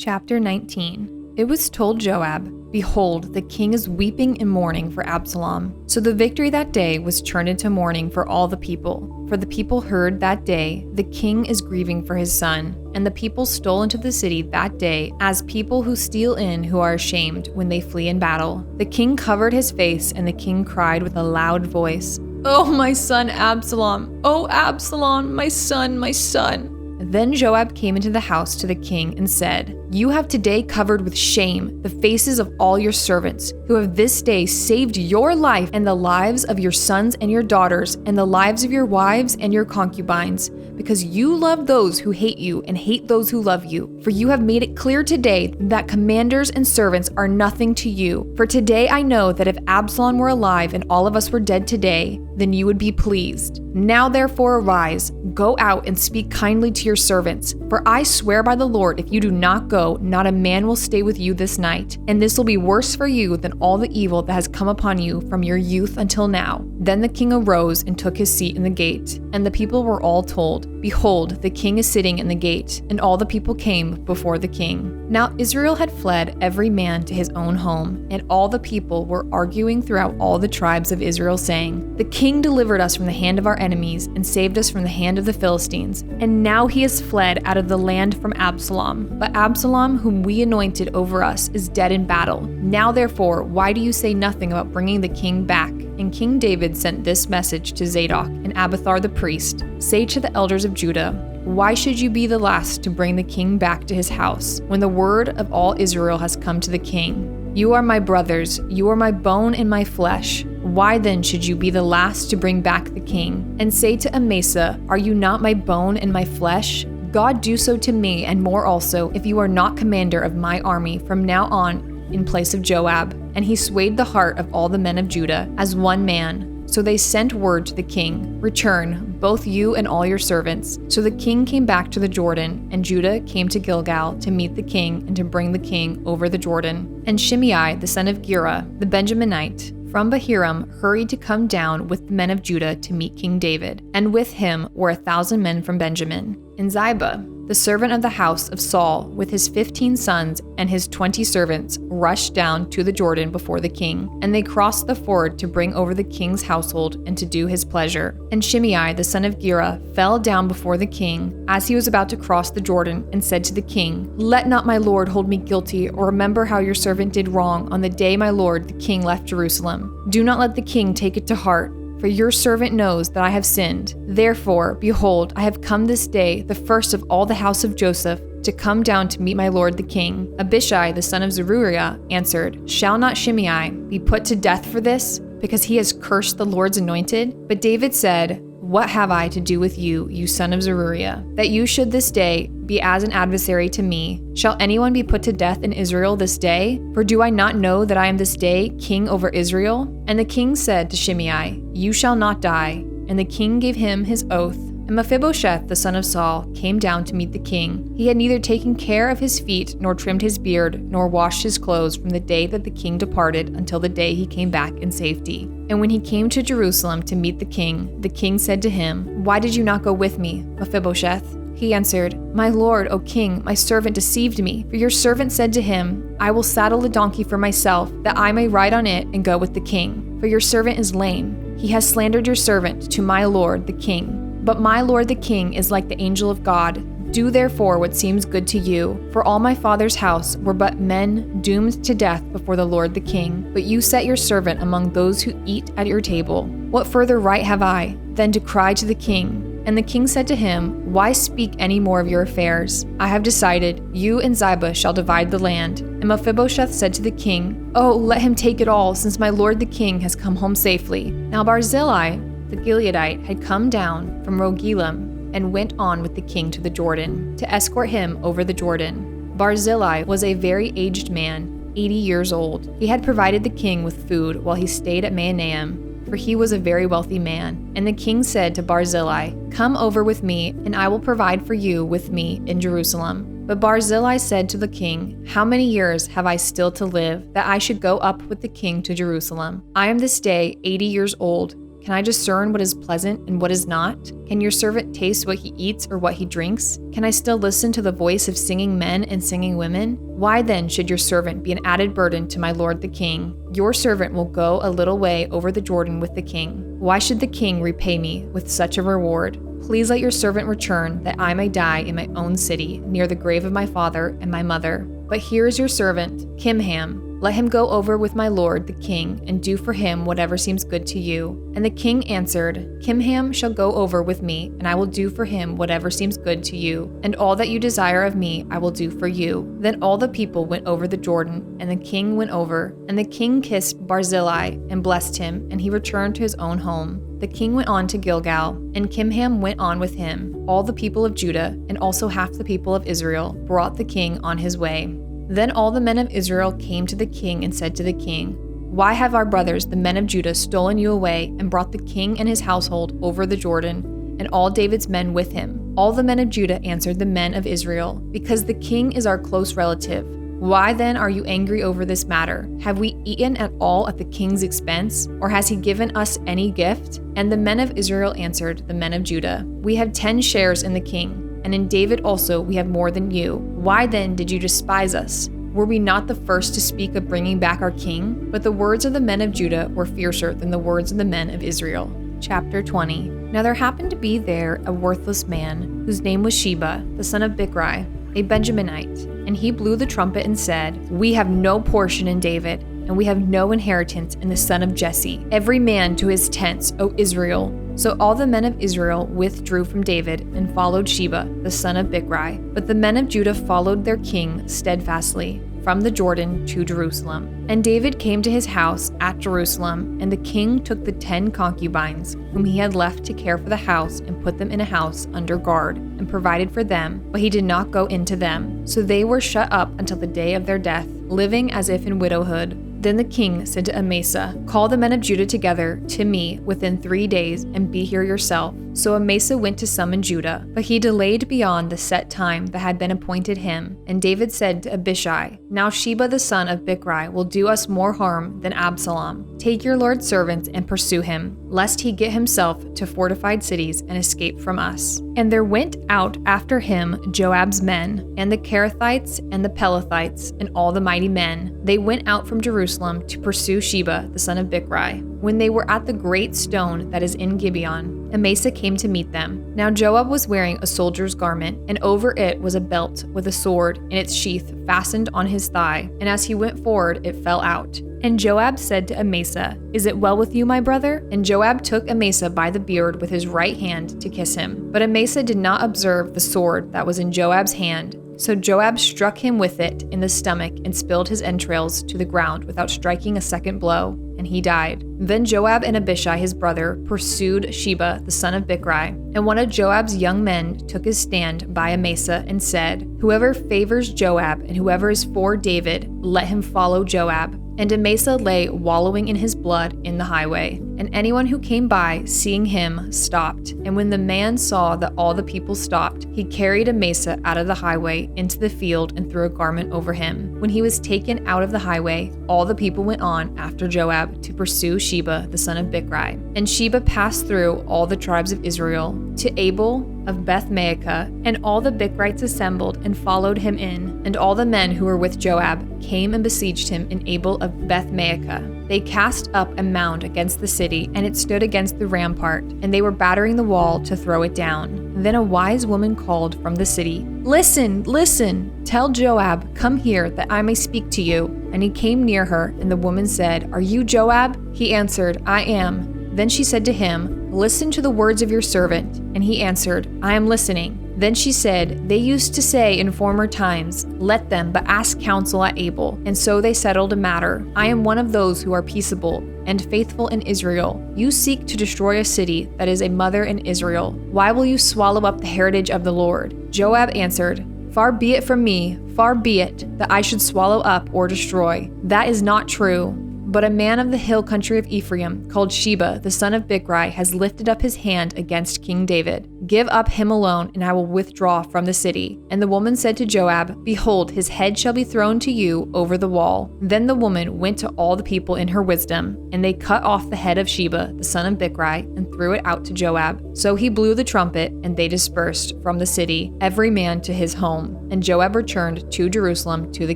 Chapter 19. It was told Joab, "Behold, the king is weeping and mourning for Absalom." So the victory that day was turned into mourning for all the people. For the people heard that day, "The king is grieving for his son." And the people stole into the city that day as people who steal in who are ashamed when they flee in battle. The king covered his face, and the king cried with a loud voice, "Oh, my son Absalom! Oh, Absalom, my son, my son!" Then Joab came into the house to the king and said, "You have today covered with shame the faces of all your servants, who have this day saved your life and the lives of your sons and your daughters and the lives of your wives and your concubines, because you love those who hate you and hate those who love you. For you have made it clear today that commanders and servants are nothing to you. For today I know that if Absalom were alive and all of us were dead today, then you would be pleased. Now therefore arise, go out and speak kindly to your servants. For I swear by the Lord, if you do not go, not a man will stay with you this night. And this will be worse for you than all the evil that has come upon you from your youth until now." Then the king arose and took his seat in the gate. And the people were all told, "Behold, the king is sitting in the gate." And all the people came before the king. Now Israel had fled every man to his own home, and all the people were arguing throughout all the tribes of Israel, saying, "The king delivered us from the hand of our enemies and saved us from the hand of the Philistines. And now he has fled out of the land from Absalom. But Absalom, whom we anointed over us, is dead in battle. Now therefore, why do you say nothing about bringing the king back?" And King David sent this message to Zadok and Abiathar the priest, "Say to the elders of Judah, why should you be the last to bring the king back to his house, when the word of all Israel has come to the king? You are my brothers, you are my bone and my flesh. Why then should you be the last to bring back the king? And say to Amasa, are you not my bone and my flesh? God do so to me and more also, if you are not commander of my army from now on in place of Joab." And he swayed the heart of all the men of Judah as one man. So they sent word to the king, "Return, both you and all your servants." So the king came back to the Jordan, and Judah came to Gilgal to meet the king and to bring the king over the Jordan. And Shimei, the son of Gera, the Benjaminite, from Bahurim, hurried to come down with the men of Judah to meet King David. And with him were 1,000 men from Benjamin. And Ziba, the servant of the house of Saul, with his 15 sons and his 20 servants, rushed down to the Jordan before the king. And they crossed the ford to bring over the king's household and to do his pleasure. And Shimei, the son of Gera, fell down before the king as he was about to cross the Jordan and said to the king, "Let not my lord hold me guilty, or remember how your servant did wrong on the day my lord the king left Jerusalem. Do not let the king take it to heart, for your servant knows that I have sinned. Therefore, behold, I have come this day, the first of all the house of Joseph, to come down to meet my lord the king." Abishai, the son of Zeruiah, answered, "Shall not Shimei be put to death for this, because he has cursed the Lord's anointed?" But David said, "What have I to do with you, you son of Zeruiah, that you should this day be as an adversary to me? Shall anyone be put to death in Israel this day? For do I not know that I am this day king over Israel?" And the king said to Shimei, "You shall not die." And the king gave him his oath. And Mephibosheth, the son of Saul, came down to meet the king. He had neither taken care of his feet, nor trimmed his beard, nor washed his clothes from the day that the king departed until the day he came back in safety. And when he came to Jerusalem to meet the king said to him, "Why did you not go with me, Mephibosheth?" He answered, "My lord, O king, my servant deceived me. For your servant said to him, I will saddle a donkey for myself, that I may ride on it and go with the king. For your servant is lame. He has slandered your servant to my lord, the king. But my lord the king is like the angel of God. Do therefore what seems good to you. For all my father's house were but men doomed to death before the lord the king. But you set your servant among those who eat at your table. What further right have I than to cry to the king?" And the king said to him, "Why speak any more of your affairs? I have decided, you and Ziba shall divide the land." And Mephibosheth said to the king, "Oh, let him take it all, since my lord the king has come home safely." Now Barzillai, the Gileadite, had come down from Rogelim and went on with the king to the Jordan, to escort him over the Jordan. Barzillai was a very aged man, 80 years old. He had provided the king with food while he stayed at Mahanaim, for he was a very wealthy man. And the king said to Barzillai, "Come over with me, and I will provide for you with me in Jerusalem." But Barzillai said to the king, "How many years have I still to live, that I should go up with the king to Jerusalem? I am this day 80 years old. Can I discern what is pleasant and what is not? Can your servant taste what he eats or what he drinks? Can I still listen to the voice of singing men and singing women? Why then should your servant be an added burden to my lord the king? Your servant will go a little way over the Jordan with the king. Why should the king repay me with such a reward? Please let your servant return, that I may die in my own city, near the grave of my father and my mother. But here is your servant, Kimham. Let him go over with my lord the king, and do for him whatever seems good to you. And the king answered, Kimham shall go over with me, and I will do for him whatever seems good to you. And all that you desire of me I will do for you. Then all the people went over the Jordan, and the king went over. And the king kissed Barzillai and blessed him, and he returned to his own home. The king went on to Gilgal, and Kimham went on with him. All the people of Judah, and also half the people of Israel, brought the king on his way. Then all the men of Israel came to the king and said to the king, Why have our brothers, the men of Judah, stolen you away and brought the king and his household over the Jordan, and all David's men with him? All the men of Judah answered the men of Israel, Because the king is our close relative. Why then are you angry over this matter? Have we eaten at all at the king's expense, or has he given us any gift? And the men of Israel answered the men of Judah, We have 10 shares in the king, and in David also we have more than you. Why then did you despise us? Were we not the first to speak of bringing back our king? But the words of the men of Judah were fiercer than the words of the men of Israel. Chapter 20. Now there happened to be there a worthless man, whose name was Sheba, the son of Bichri, a Benjaminite. And he blew the trumpet and said, We have no portion in David, and we have no inheritance in the son of Jesse. Every man to his tents, O Israel. So all the men of Israel withdrew from David and followed Sheba, the son of Bichri. But the men of Judah followed their king steadfastly from the Jordan to Jerusalem. And David came to his house at Jerusalem, and the king took the 10 concubines, whom he had left to care for the house, and put them in a house under guard, and provided for them, but he did not go into them. So they were shut up until the day of their death, living as if in widowhood. Then the king said to Amasa, Call the men of Judah together to me within 3 days, and be here yourself. So Amasa went to summon Judah, but he delayed beyond the set time that had been appointed him. And David said to Abishai, Now Sheba the son of Bichri will do us more harm than Absalom. Take your lord's servants and pursue him, lest he get himself to fortified cities and escape from us. And there went out after him Joab's men, and the Kerethites and the Pelethites, and all the mighty men. They went out from Jerusalem to pursue Sheba the son of Bichri. When they were at the great stone that is in Gibeon, Amasa came to meet them. Now Joab was wearing a soldier's garment, and over it was a belt with a sword in its sheath fastened on his thigh, and as he went forward it fell out. And Joab said to Amasa, Is it well with you, my brother? And Joab took Amasa by the beard with his right hand to kiss him. But Amasa did not observe the sword that was in Joab's hand. So Joab struck him with it in the stomach and spilled his entrails to the ground without striking a second blow, and he died. Then Joab and Abishai his brother pursued Sheba the son of Bichri, and one of Joab's young men took his stand by Amasa and said, Whoever favors Joab and whoever is for David, let him follow Joab. And Amasa lay wallowing in his blood in the highway. And anyone who came by, seeing him, stopped. And when the man saw that all the people stopped, he carried Amasa out of the highway into the field and threw a garment over him. When he was taken out of the highway, all the people went on after Joab to pursue Sheba the son of Bichri. And Sheba passed through all the tribes of Israel to Abel of Beth-maacah, and all the Bichrites assembled and followed him in. And all the men who were with Joab came and besieged him in Abel of Beth-maacah. They cast up a mound against the city, and it stood against the rampart, and they were battering the wall to throw it down. Then a wise woman called from the city, Listen, listen! Tell Joab, come here, that I may speak to you. And he came near her, and the woman said, Are you Joab? He answered, I am. Then she said to him, Listen to the words of your servant. And he answered, I am listening. Then she said, They used to say in former times, Let them but ask counsel at Abel. And so they settled a matter. I am one of those who are peaceable and faithful in Israel. You seek to destroy a city that is a mother in Israel. Why will you swallow up the heritage of the Lord? Joab answered, Far be it from me, far be it, that I should swallow up or destroy. That is not true. But a man of the hill country of Ephraim, called Sheba, the son of Bichri, has lifted up his hand against King David. Give up him alone, and I will withdraw from the city." And the woman said to Joab, "Behold, his head shall be thrown to you over the wall." Then the woman went to all the people in her wisdom, and they cut off the head of Sheba, the son of Bichri, and threw it out to Joab. So he blew the trumpet, and they dispersed from the city, every man to his home. And Joab returned to Jerusalem to the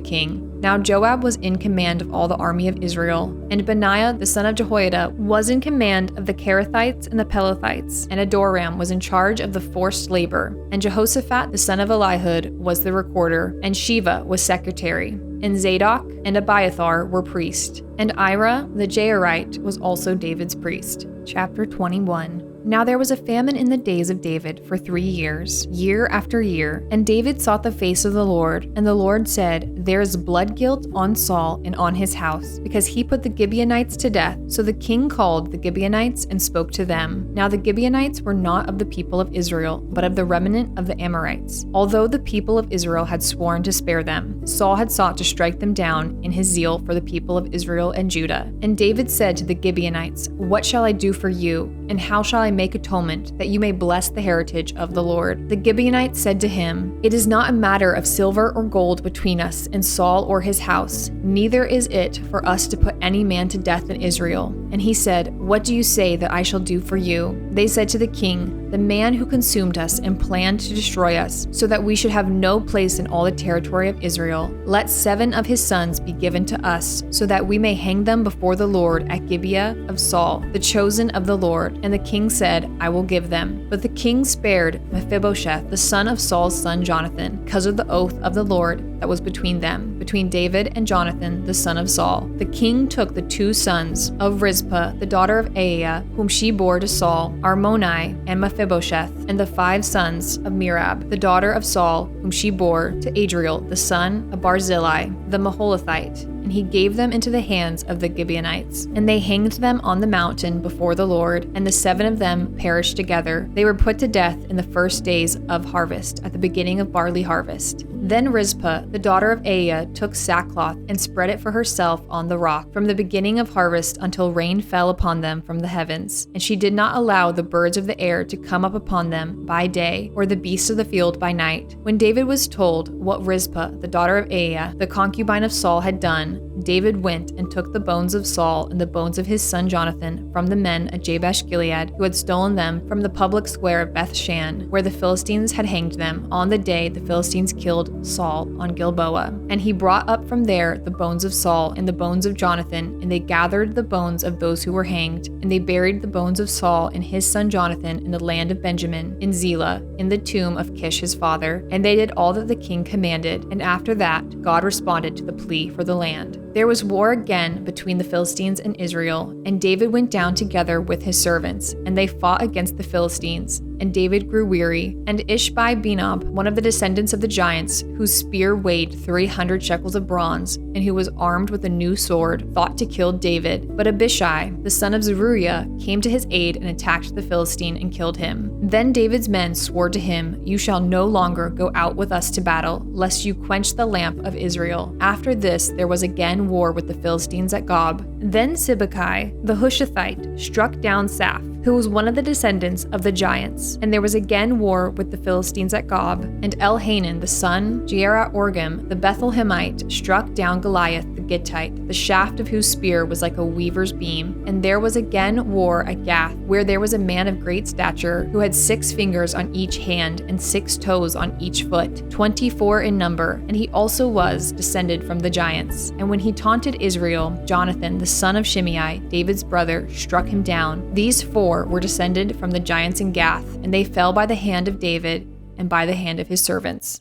king. Now Joab was in command of all the army of Israel, and Benaiah the son of Jehoiada was in command of the Kerethites and the Pelethites, and Adoram was in charge of the forced labor, and Jehoshaphat the son of Elihud was the recorder, and Sheva was secretary, and Zadok and Abiathar were priests, and Ira the Jairite was also David's priest. Chapter 21. Now there was a famine in the days of David for 3 years, year after year, and David sought the face of the Lord, and the Lord said, "There is blood guilt on Saul and on his house, because he put the Gibeonites to death." So the king called the Gibeonites and spoke to them. Now the Gibeonites were not of the people of Israel, but of the remnant of the Amorites. Although the people of Israel had sworn to spare them, Saul had sought to strike them down in his zeal for the people of Israel and Judah. And David said to the Gibeonites, "What shall I do for you, and how shall I make atonement, that you may bless the heritage of the Lord?" The Gibeonites said to him, "It is not a matter of silver or gold between us and Saul or his house, neither is it for us to put any man to death in Israel." And he said, "What do you say that I shall do for you?" They said to the king, "The man who consumed us and planned to destroy us, so that we should have no place in all the territory of Israel, let 7 of his sons be given to us, so that we may hang them before the Lord at Gibeah of Saul, the chosen of the Lord." And the king said, "I will give them." But the king spared Mephibosheth, the son of Saul's son Jonathan, because of the oath of the Lord that was between them, between David and Jonathan, the son of Saul. The king took the 2 sons of Rizpah, the daughter of Aiah, whom she bore to Saul, Armoni and Mephibosheth, and the 5 sons of Merab, the daughter of Saul, whom she bore to Adriel, the son of Barzillai, the Maholathite, and he gave them into the hands of the Gibeonites. And they hanged them on the mountain before the Lord, and the 7 of them perished together. They were put to death in the first days of harvest, at the beginning of barley harvest. Then Rizpah, the daughter of Aiah, took sackcloth and spread it for herself on the rock, from the beginning of harvest until rain fell upon them from the heavens. And she did not allow the birds of the air to come up upon them by day, or the beasts of the field by night. When David was told what Rizpah, the daughter of Aiah, the concubine of Saul, had done, David went and took the bones of Saul and the bones of his son Jonathan from the men at Jabesh Gilead, who had stolen them from the public square of Bethshan, where the Philistines had hanged them, on the day the Philistines killed Saul on Gilboa. And he brought up from there the bones of Saul and the bones of Jonathan, and they gathered the bones of those who were hanged, and they buried the bones of Saul and his son Jonathan in the land of Benjamin, in Zelah, in the tomb of Kish his father. And they did all that the king commanded, and after that God responded to the plea for the land. There was war again between the Philistines and Israel, and David went down together with his servants, and they fought against the Philistines. And David grew weary, and Ishbi-Benob, one of the descendants of the giants, whose spear weighed 300 shekels of bronze, and who was armed with a new sword, thought to kill David. But Abishai, the son of Zeruiah, came to his aid and attacked the Philistine and killed him. Then David's men swore to him, "You shall no longer go out with us to battle, lest you quench the lamp of Israel." After this there was again war with the Philistines at Gob. Then Sibbecai, the Hushathite, struck down Saph, who was one of the descendants of the giants. And there was again war with the Philistines at Gob. And Elhanan, the son, Jearat-Orgim, the Bethlehemite, struck down Goliath the Gittite, the shaft of whose spear was like a weaver's beam. And there was again war at Gath, where there was a man of great stature, who had 6 fingers on each hand and 6 toes on each foot, 24 in number, and he also was descended from the giants. And when he taunted Israel, Jonathan, the son of Shimei, David's brother, struck him down. These 4 were descended from the giants in Gath, and they fell by the hand of David and by the hand of his servants.